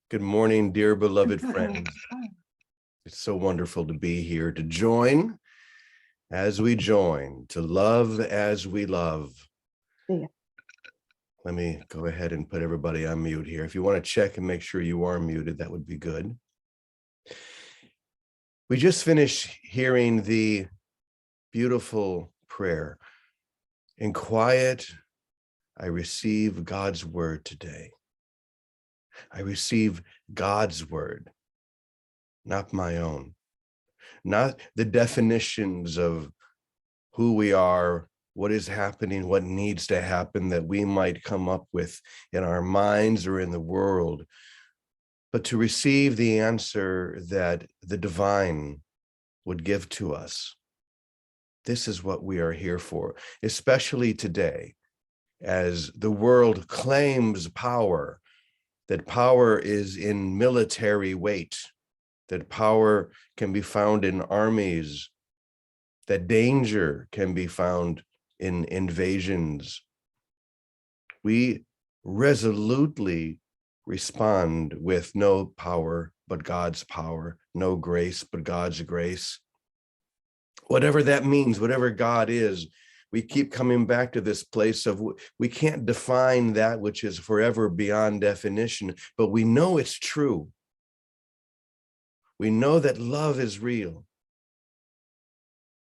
Good morning, dear beloved friends. It's so wonderful to be here, to join as we join, to love as we love. Yeah. Let me go ahead and put everybody on mute here. If you want to check and make sure you are muted, that would be good. We just finished hearing the beautiful prayer. In quiet, I receive God's word today. I receive God's word, not my own, not the definitions of who we are, what is happening, what needs to happen that we might come up with in our minds or in the world, but to receive the answer that the divine would give to us. This is what we are here for, especially today, as the world claims power, that power is in military weight, that power can be found in armies, that danger can be found in invasions. We resolutely respond with no power but God's power, no grace but God's grace. Whatever that means, whatever God is, we keep coming back to this place of we can't define that which is forever beyond definition, but we know it's true. We know that love is real.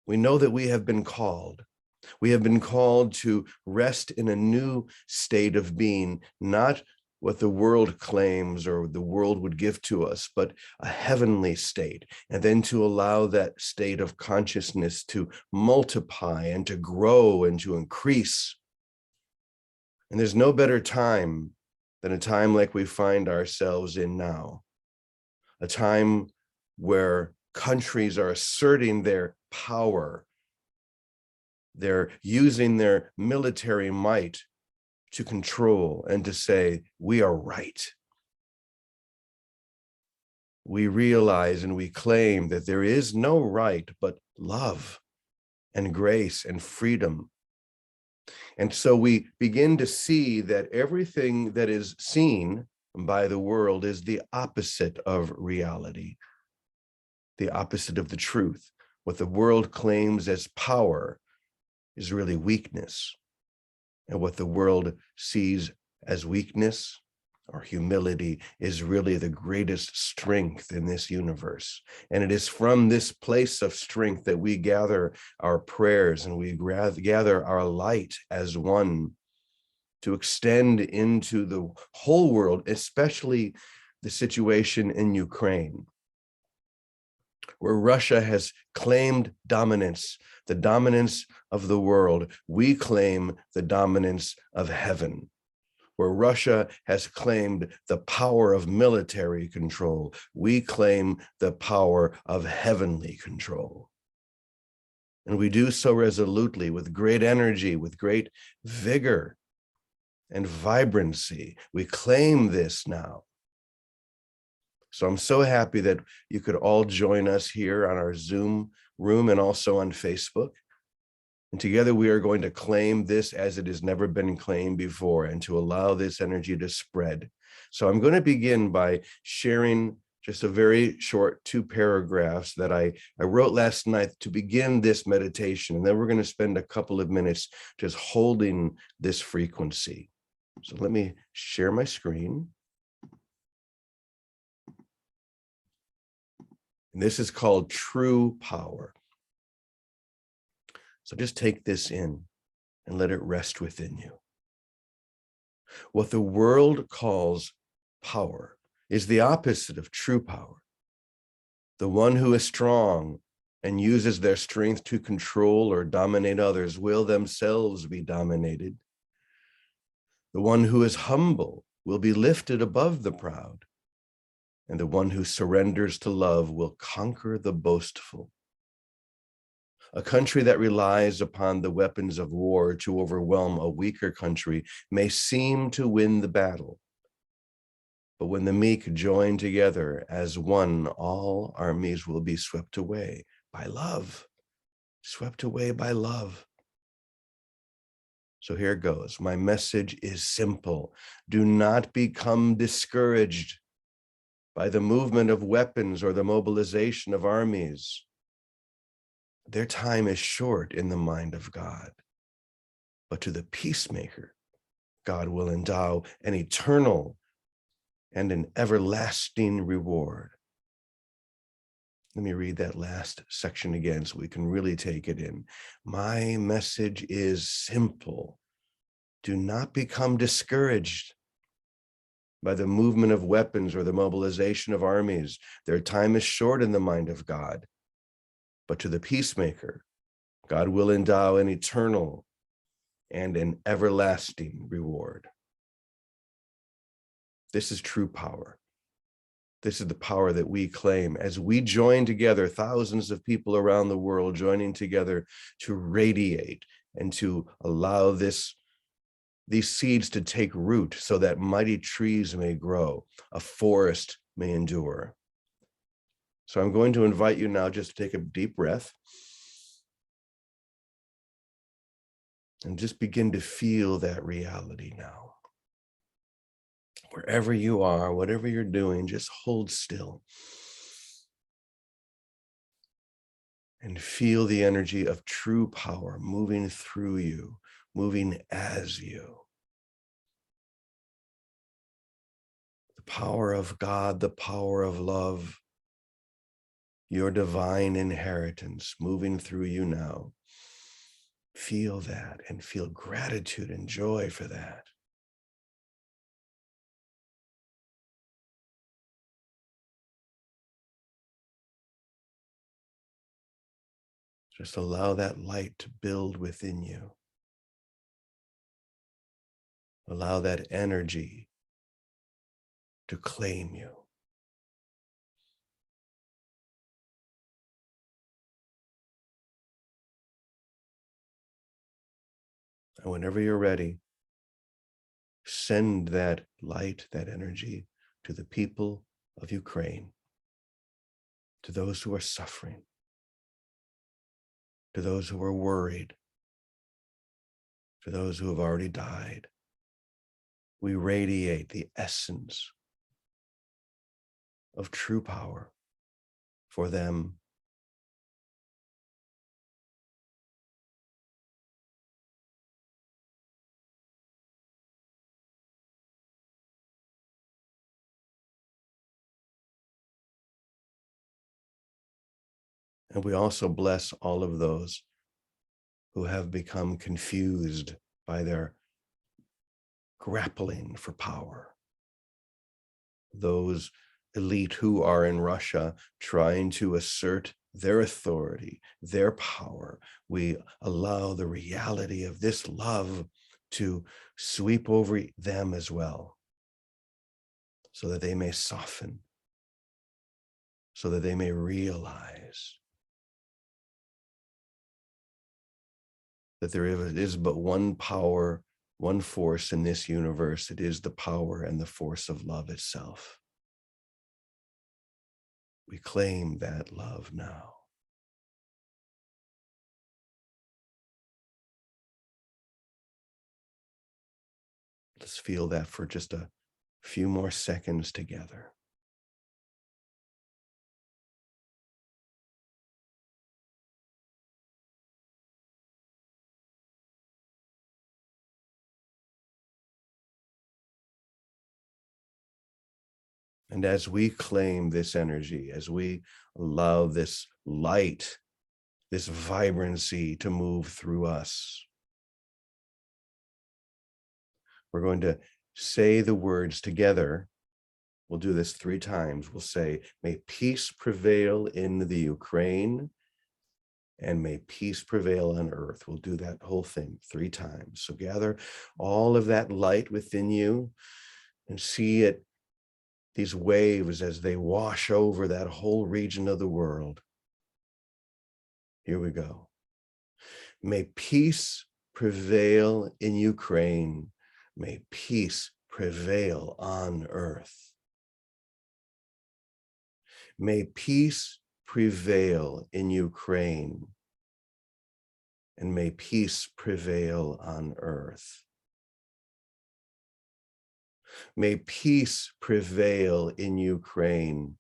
We know that we have been called. We have been called to rest in a new state of being, not what the world claims or the world would give to us, but a heavenly state, and then to allow that state of consciousness to multiply and to grow and to increase. And there's no better time than a time like we find ourselves in now, a time where countries are asserting their power. They're using their military might to control and to say, we are right. We realize and we claim that there is no right but love and grace and freedom. And so we begin to see that everything that is seen by the world is the opposite of reality, the opposite of the truth. What the world claims as power is really weakness. And what the world sees as weakness or humility is really the greatest strength in this universe. And it is from this place of strength that we gather our prayers and we gather our light as one to extend into the whole world, especially the situation in Ukraine, where Russia has claimed dominance, the dominance of the world. We claim the dominance of heaven. Where Russia has claimed the power of military control, we claim the power of heavenly control. And we do so resolutely, with great energy, with great vigor and vibrancy. We claim this now. So I'm so happy that you could all join us here on our Zoom room and also on Facebook. And together we are going to claim this as it has never been claimed before and to allow this energy to spread. So I'm going to begin by sharing just a very short 2 paragraphs that I wrote last night to begin this meditation. And then we're going to spend a couple of minutes just holding this frequency. So let me share my screen. And this is called true power. So just take this in and let it rest within you. What the world calls power is the opposite of true power. The one who is strong and uses their strength to control or dominate others will themselves be dominated. The one who is humble will be lifted above the proud, and the one who surrenders to love will conquer the boastful. A country that relies upon the weapons of war to overwhelm a weaker country may seem to win the battle. But when the meek join together as one, all armies will be swept away by love, swept away by love. So here goes. My message is simple. Do not become discouraged. by the movement of weapons or the mobilization of armies. Their time is short in the mind of God. But to the peacemaker, God will endow an eternal and an everlasting reward. Let me read that last section again so we can really take it in. My message is simple. Do not become discouraged by the movement of weapons or the mobilization of armies. Their time is short in the mind of God. But to the peacemaker, God will endow an eternal and an everlasting reward. This is true power. This is the power that we claim as we join together, thousands of people around the world joining together to radiate and to allow these seeds to take root so that mighty trees may grow, a forest may endure. So I'm going to invite you now just to take a deep breath and just begin to feel that reality now. Wherever you are, whatever you're doing, just hold still and feel the energy of true power moving through you, moving as you. The power of God, the power of love, your divine inheritance moving through you now. Feel that and feel gratitude and joy for that. Just allow that light to build within you. Allow that energy to claim you. And whenever you're ready, send that light, that energy to the people of Ukraine, to those who are suffering, to those who are worried, to those who have already died. We radiate the essence of true power for them. And we also bless all of those who have become confused by their grappling for power. Those elite who are in Russia trying to assert their authority, their power. We allow the reality of this love to sweep over them as well, so that they may soften, so that they may realize that there is but one power, one force in this universe. It is the power and the force of love itself. We claim that love now. Let's feel that for just a few more seconds together. And as we claim this energy, as we allow this light, this vibrancy to move through us, we're going to say the words together. We'll do this 3 times. We'll say, may peace prevail in the Ukraine, and may peace prevail on earth. We'll do that whole thing 3 times. So gather all of that light within you and see it, these waves as they wash over that whole region of the world. Here we go. May peace prevail in Ukraine. May peace prevail on earth. May peace prevail in Ukraine, and may peace prevail on earth. May peace prevail in Ukraine,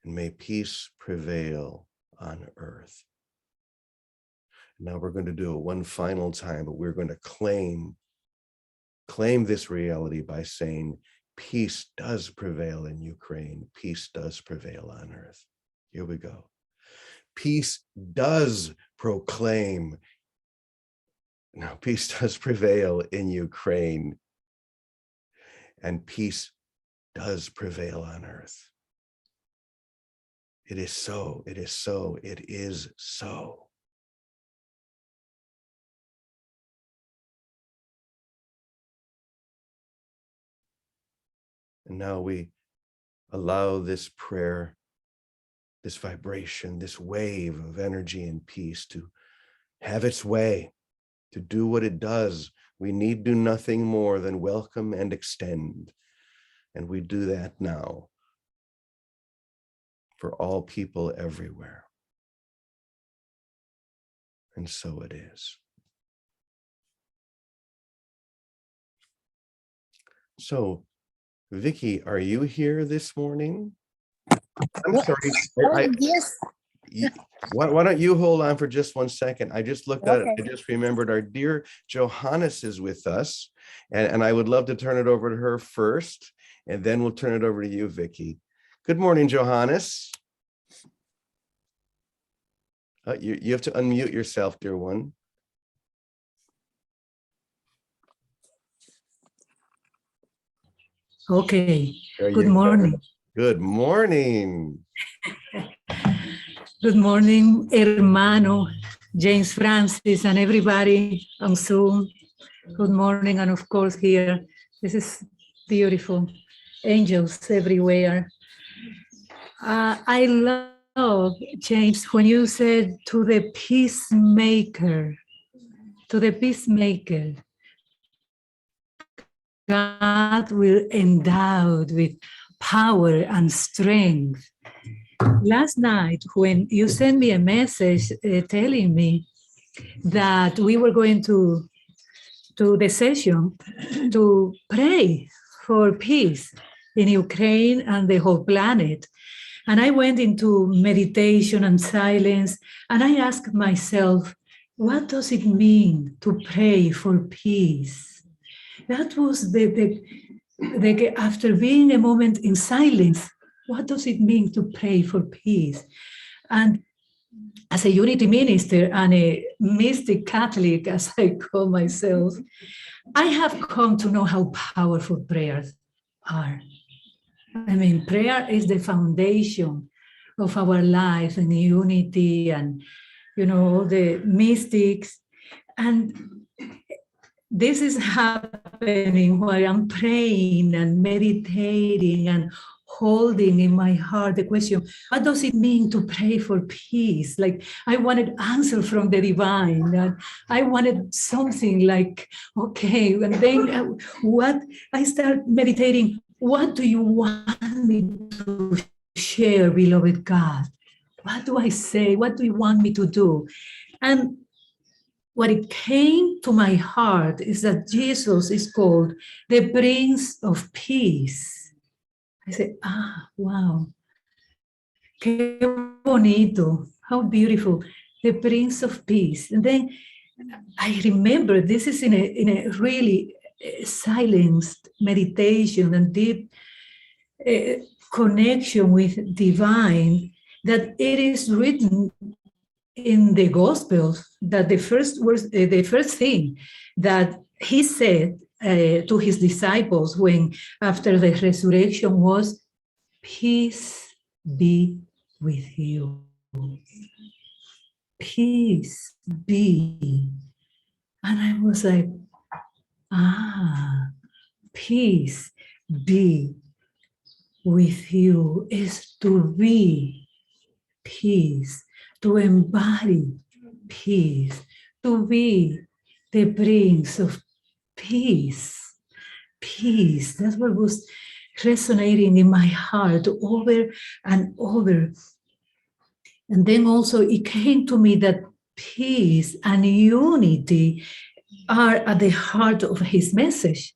and may peace prevail on earth. Now we're going to do it one final time, but we're going to claim this reality by saying, peace does prevail in Ukraine. Peace does prevail on earth. Here we go. Peace does proclaim. No, peace does prevail in Ukraine. And peace does prevail on earth. It is so, it is so, it is so. And now we allow this prayer, this vibration, this wave of energy and peace to have its way, to do what it does. We need do nothing more than welcome and extend. And we do that now for all people everywhere. And so it is. So, Vicky, are you here this morning? I'm sorry. Yes. Why don't you hold on for just 1 second? I just looked at it. I just remembered our dear Johannes is with us, and I would love to turn it over to her first, and then we'll turn it over to you, Vicky. Good morning, Johannes. You have to unmute yourself, dear one. Okay. Good morning. Good morning. Good morning, hermano, James Francis, and everybody on Zoom. Good morning, and of course here. This is beautiful. Angels everywhere. I love, James, when you said to the peacemaker, God will endow with power and strength. Last night, when you sent me a message telling me that we were going to the session to pray for peace in Ukraine and the whole planet, and I went into meditation and silence, and I asked myself, what does it mean to pray for peace? That was the after being a moment in silence, what does it mean to pray for peace? And as a unity minister and a mystic Catholic, as I call myself, I have come to know how powerful prayers are. I mean, prayer is the foundation of our life and unity and, you know, the mystics. And this is happening while I'm praying and meditating and holding in my heart the question, what does it mean to pray for peace? Like, I wanted answer from the divine, and I wanted something like, okay, and then what I start meditating, what do you want me to share, beloved God? What do I say? What do you want me to do? And what it came to my heart is that Jesus is called the Prince of Peace. I said, wow, qué bonito, how beautiful, the Prince of Peace. And then I remember this is in a really silenced meditation and deep connection with divine, that it is written in the Gospels that the first thing that he said to his disciples when after the resurrection was, peace be with you. Peace be. And I was like, peace be with you is to be peace, to embody peace, to be the Prince of Peace. Peace, that's what was resonating in my heart over and over. And then also it came to me that peace and unity are at the heart of his message.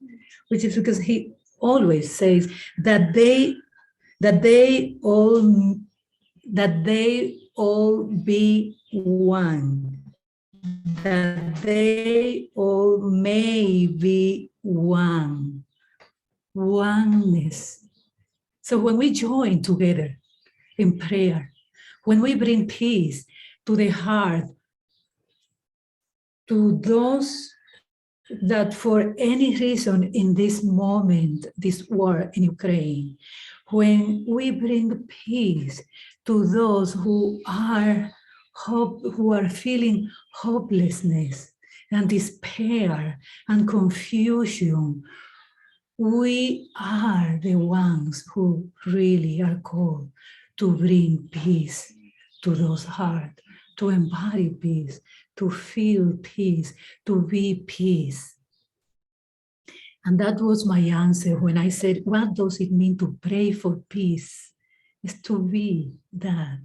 which is because he always says that they all be one, that they all may be one. Oneness. So when we join together in prayer, when we bring peace to the heart, to those that for any reason in this moment, this war in Ukraine, when we bring peace to those who are feeling hopelessness and despair and confusion, we are the ones who really are called to bring peace to those hearts, to embody peace, to feel peace, to be peace. And that was my answer when I said, what does it mean to pray for peace? It's to be that.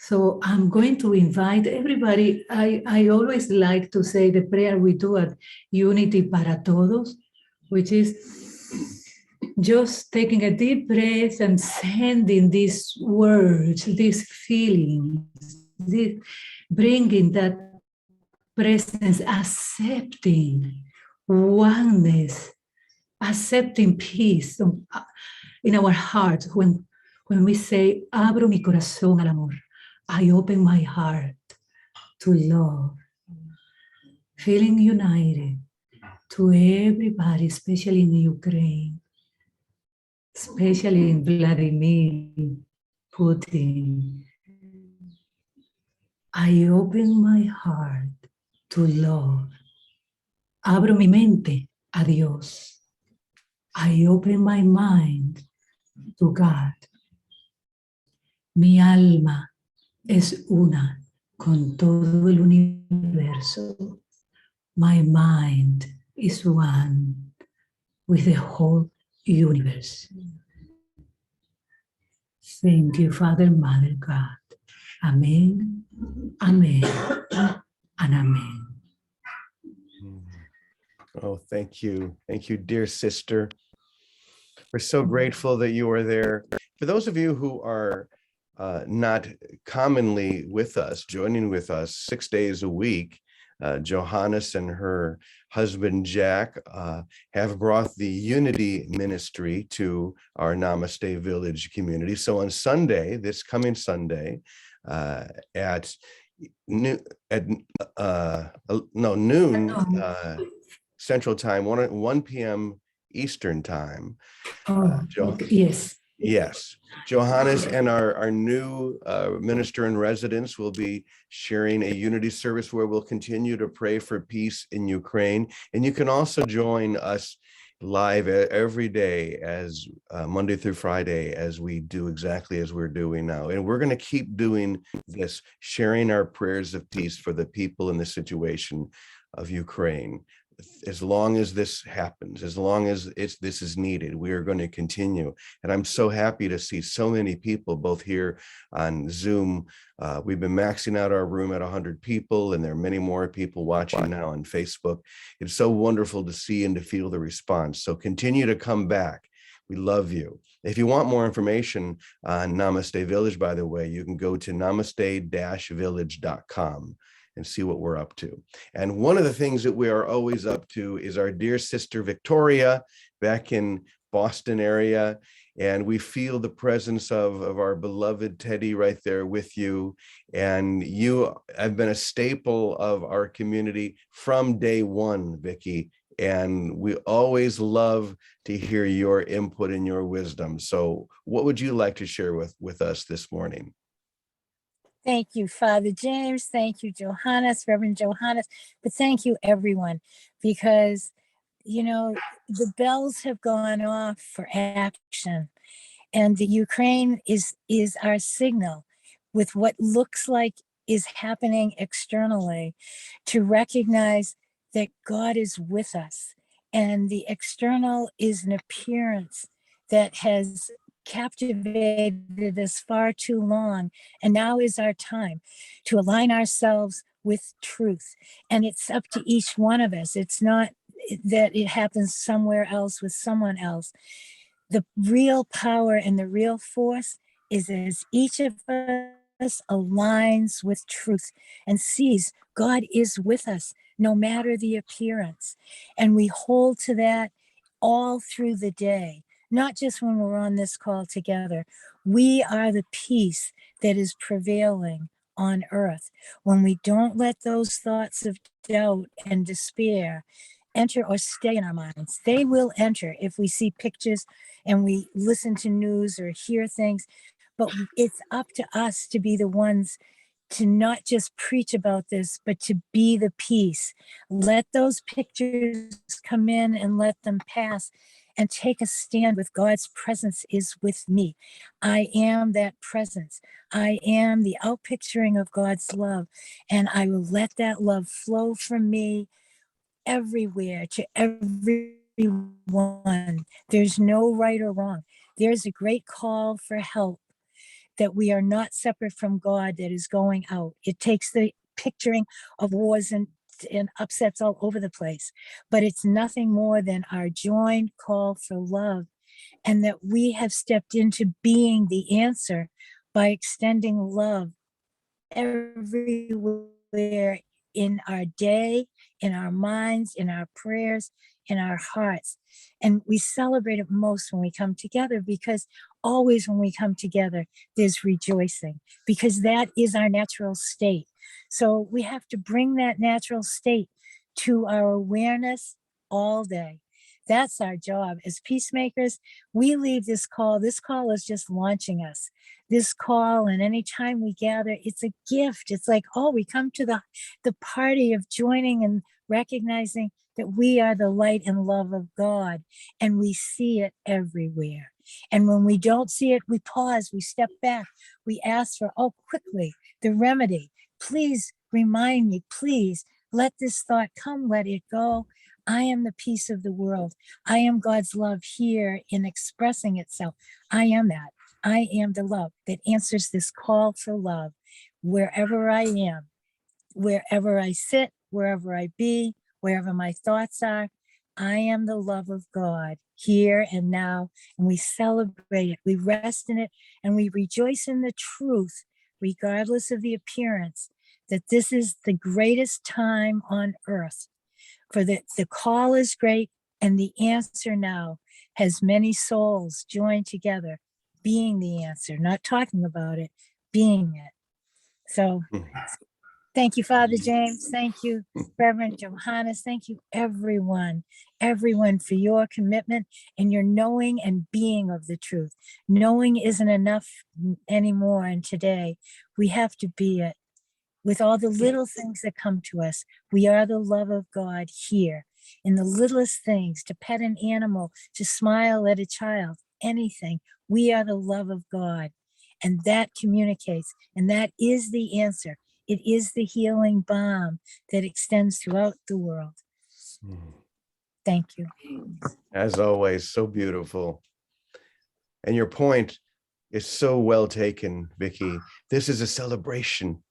So I'm going to invite everybody. I always like to say the prayer we do at Unity para Todos, which is just taking a deep breath and sending these words, these feelings, bringing that presence, accepting oneness, accepting peace in our hearts when we say, abro mi corazón al amor. I open my heart to love, feeling united to everybody, especially in Ukraine, especially in Vladimir Putin. I open my heart to love. Abro mi mente a Dios. I open my mind to God. Mi alma es una con todo el universo. My mind is one with the whole universe. Thank you, Father, Mother, God. Amen, amen, and amen. Oh, thank you. Thank you, dear sister. We're so grateful that you are there. For those of you who are not commonly with us, joining with us 6 days a week, Johannes and her husband, Jack, have brought the Unity Ministry to our Namaste Village community. So on Sunday, this coming Sunday, at noon Central Time, 1 p.m. Eastern Time. Yes. Yes, Johannes and our new minister in residence will be sharing a unity service where we'll continue to pray for peace in Ukraine. And you can also join us live every day as Monday through Friday, as we do exactly as we're doing now. And we're going to keep doing this, sharing our prayers of peace for the people in the situation of Ukraine. As long as this happens, as long as this is needed, we are going to continue. And I'm so happy to see so many people, both here on Zoom. We've been maxing out our room at 100 people, and there are many more people watching now on Facebook. It's so wonderful to see and to feel the response. So continue to come back. We love you. If you want more information on Namaste Village, by the way, you can go to namaste-village.com. and see what we're up to. And one of the things that we are always up to is our dear sister Victoria back in Boston area. And we feel the presence of our beloved Teddy right there with you. And you have been a staple of our community from day one, Vicky. And we always love to hear your input and your wisdom. So what would you like to share with us this morning? Thank you, Father James. Thank you, Johannes, Reverend Johannes. But thank you, everyone, because, you know, the bells have gone off for action. And the Ukraine is our signal with what looks like is happening externally to recognize that God is with us. And the external is an appearance that has captivated us far too long. And now is our time to align ourselves with truth. And it's up to each one of us. It's not that it happens somewhere else with someone else. The real power and the real force is as each of us aligns with truth and sees God is with us no matter the appearance. And we hold to that all through the day, not just when we're on this call together. We are the peace that is prevailing on earth. When we don't let those thoughts of doubt and despair enter or stay in our minds, they will enter if we see pictures and we listen to news or hear things. But it's up to us to be the ones to not just preach about this, but to be the peace. Let those pictures come in and let them pass, and take a stand with God's presence is with me. I am that presence. I am the outpicturing of God's love, and I will let that love flow from me everywhere to everyone. There's no right or wrong. There's a great call for help, that we are not separate from God, that is going out. It takes the picturing of wars and upsets all over the place, but it's nothing more than our joined call for love, and that we have stepped into being the answer by extending love everywhere in our day, in our minds, in our prayers, in our hearts. And we celebrate it most when we come together, because always when we come together, there's rejoicing, because that is our natural state. So we have to bring that natural state to our awareness all day. That's our job as peacemakers. We leave this call. This call is just launching us. This call, and any time we gather, it's a gift. It's like, oh, we come to the party of joining and recognizing that we are the light and love of God, and we see it everywhere. And when we don't see it, we pause, we step back, we ask for, oh, quickly, the remedy. Please remind me, please let this thought come, let it go. I am the peace of the world. I am God's love here in expressing itself. I am that. I am the love that answers this call for love wherever I am, wherever I sit, wherever I be, wherever my thoughts are. I am the love of God here and now, and we celebrate it. We rest in it, and we rejoice in the truth, regardless of the appearance, that this is the greatest time on earth. For the call is great, and the answer now has many souls joined together, being the answer, not talking about it, being it. So thank you, Father James. Thank you, Reverend Johannes. Thank you, everyone for your commitment and your knowing and being of the truth. Knowing isn't enough anymore. And today we have to be it. With all the little things that come to us, we are the love of God here. In the littlest things, to pet an animal, to smile at a child, anything, we are the love of God. And that communicates, and that is the answer. It is the healing balm that extends throughout the world. Thank you. As always, so beautiful. And your point is so well taken, Vicki. This is a celebration.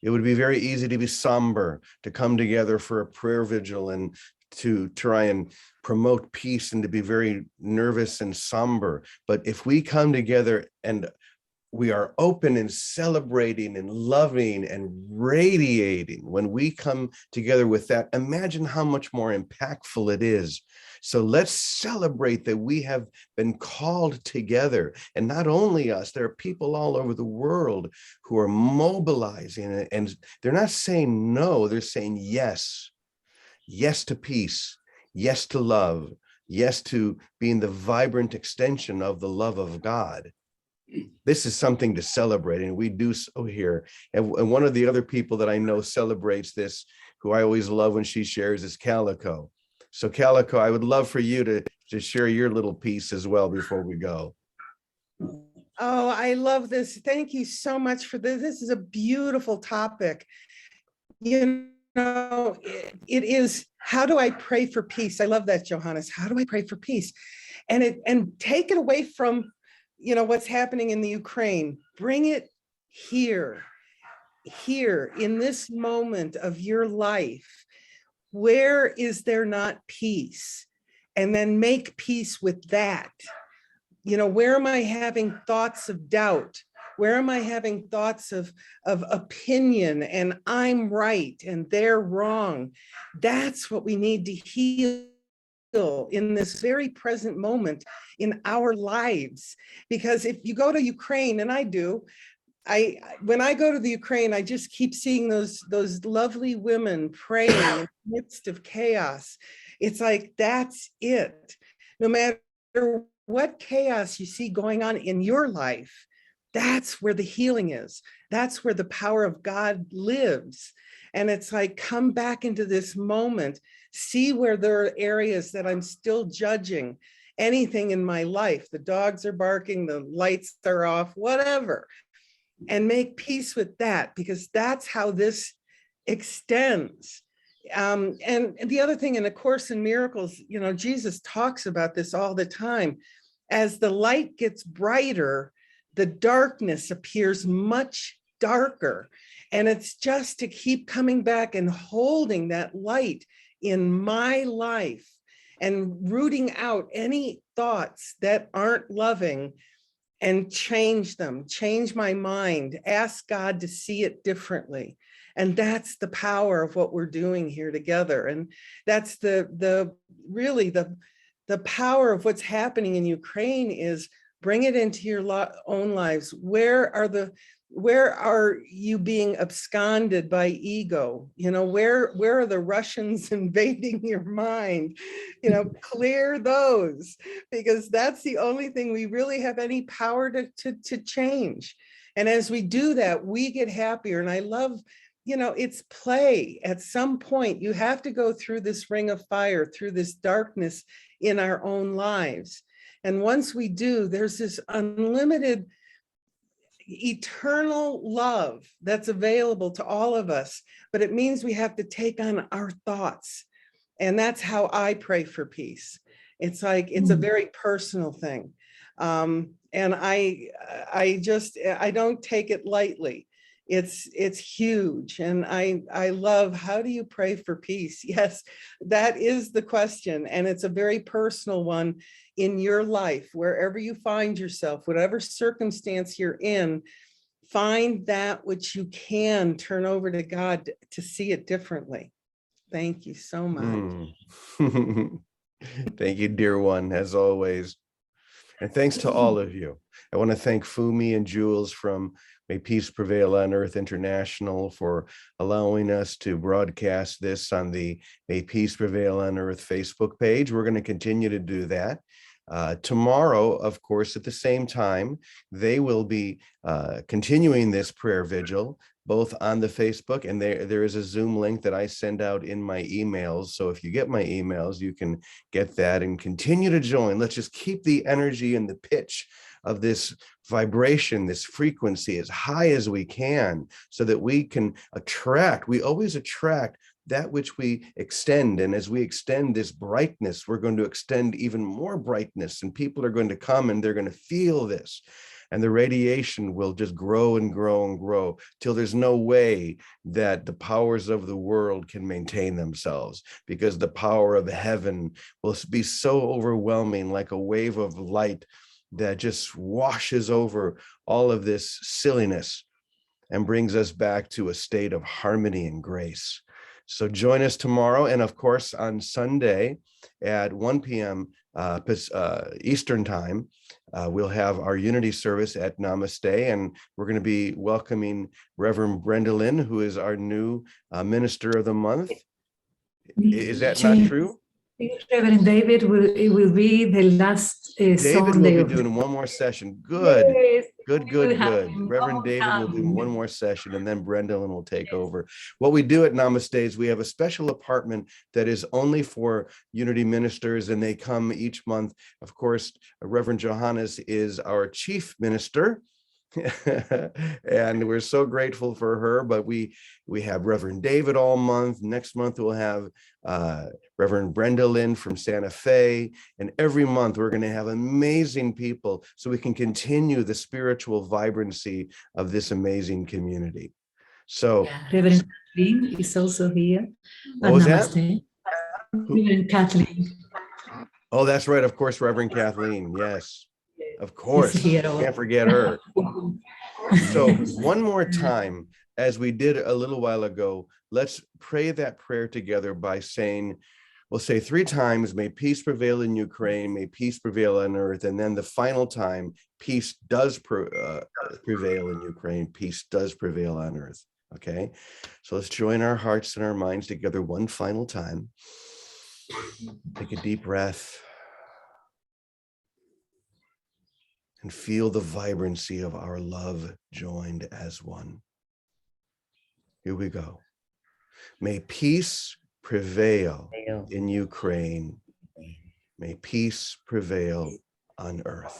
It would be very easy to be somber, to come together for a prayer vigil and to try and promote peace, and to be very nervous and somber. But if we come together and we are open and celebrating and loving and radiating, when we come together with that, imagine how much more impactful it is. So let's celebrate that we have been called together, and not only us, there are people all over the world who are mobilizing, and they're not saying no, they're saying yes. Yes to peace, yes to love, yes to being the vibrant extension of the love of God. This is something to celebrate, and we do so here. And one of the other people that I know celebrates this, who I always love when she shares, is Calico. So Calico, I would love for you to share your little piece as well before we go. Oh, I love this. Thank you so much for this. This is a beautiful topic. You know, it is, how do I pray for peace? I love that, Johannes. How do I pray for peace? And take it away from, you know, what's happening in the Ukraine. Bring it here in this moment of your life. where is there not peace? And then make peace with that. You know, where am I having thoughts of doubt? Where am I having thoughts of opinion and I'm right and they're wrong? That's what we need to heal in this very present moment in our lives. Because if you go to Ukraine, and I do, when I go to the Ukraine, I just keep seeing those lovely women praying in the midst of chaos. It's like, that's it. No matter what chaos you see going on in your life, that's where the healing is. That's where the power of God lives. And it's like, come back into this moment, see where there are areas that I'm still judging anything in my life. The dogs are barking, the lights are off, whatever. And make peace with that, because that's how this extends. And the other thing in A Course in Miracles, you know, Jesus talks about this all the time. As the light gets brighter, the darkness appears much darker. And it's just to keep coming back and holding that light in my life and rooting out any thoughts that aren't loving and change them, change my mind, ask God to see it differently. And that's the power of what we're doing here together. And that's really the power of what's happening in Ukraine is bring it into your own lives. Where are you being absconded by ego? You know, where are the Russians invading your mind? You know, clear those, because that's the only thing we really have any power to change. And as we do that, we get happier. And I love, you know, it's play. At some point, you have to go through this ring of fire, through this darkness in our own lives. And once we do, there's this unlimited eternal love that's available to all of us, but it means we have to take on our thoughts. And that's how I pray for peace. It's like, it's a very personal thing. And I don't take it lightly. It's huge. And I love, how do you pray for peace? Yes, that is the question. And it's a very personal one in your life, wherever you find yourself, whatever circumstance you're in, find that which you can turn over to God to see it differently. Thank you so much. Thank you, dear one, as always. And thanks to all of you. I want to thank Fumi and Jules from May Peace Prevail on Earth International for allowing us to broadcast this on the May Peace Prevail on Earth Facebook page. We're going to continue to do that. Tomorrow, of course, at the same time, they will be continuing this prayer vigil, both on the Facebook, and there is a Zoom link that I send out in my emails. So if you get my emails, you can get that and continue to join. Let's just keep the energy and the pitch of this vibration, this frequency as high as we can, so that we can attract. We always attract that which we extend. And as we extend this brightness, we're going to extend even more brightness, and people are going to come and they're going to feel this. And the radiation will just grow and grow and grow till there's no way that the powers of the world can maintain themselves, because the power of heaven will be so overwhelming, like a wave of light that just washes over all of this silliness and brings us back to a state of harmony and grace. So join us tomorrow. And of course, on Sunday at 1 p.m. Eastern time, we'll have our unity service at Namaste. And we're going to be welcoming Reverend Brenda Lynn, who is our new Minister of the Month. Is that not true? Reverend David will be the last David Sunday. will be doing one more session. Good. Yes, Good. Reverend David will do one more session, and then Brendan will take over. What we do at Namaste is we have a special apartment that is only for Unity ministers, and they come each month. Of course, Reverend Johannes is our chief minister. And we're so grateful for her, but we have Reverend David all month. Next month we'll have Reverend Brenda Lynn from Santa Fe, and every month we're going to have amazing people so we can continue the spiritual vibrancy of this amazing community. So Reverend Kathleen is also here. What was that? Namaste. Reverend Kathleen oh, that's right. Of course, Reverend Kathleen. Yes, of is course. here. Can't forget her. So one more time, as we did a little while ago, let's pray that prayer together by saying, we'll say 3 times, may peace prevail in Ukraine, may peace prevail on earth. And then the final time, peace does prevail in Ukraine, peace does prevail on earth. Okay, so let's join our hearts and our minds together one final time. Take a deep breath and feel the vibrancy of our love joined as one. Here we go. May peace prevail in Ukraine. May peace prevail on earth.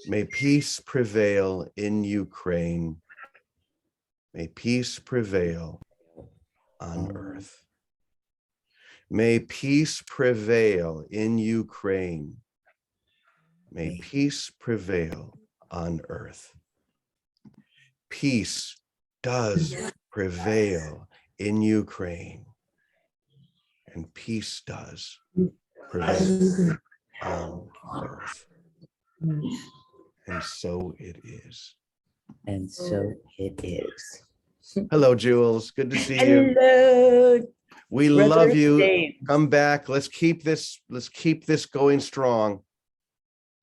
May peace prevail in Ukraine. May peace prevail on earth. May peace prevail in Ukraine. May peace prevail on earth. Peace does prevail in Ukraine, and peace does prevail on earth. And so it is. And so it is. Hello, Jules. Good to see you. Hello. We Brother love you. James. Come back. Let's keep this going strong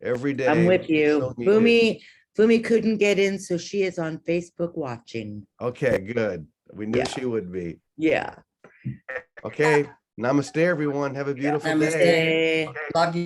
every day. I'm with you. So needed. Boomy couldn't get in, so she is on Facebook watching. Okay, good. We knew Yeah. she would be. Yeah. Okay. Namaste, everyone. Have a beautiful day. Namaste. Love you.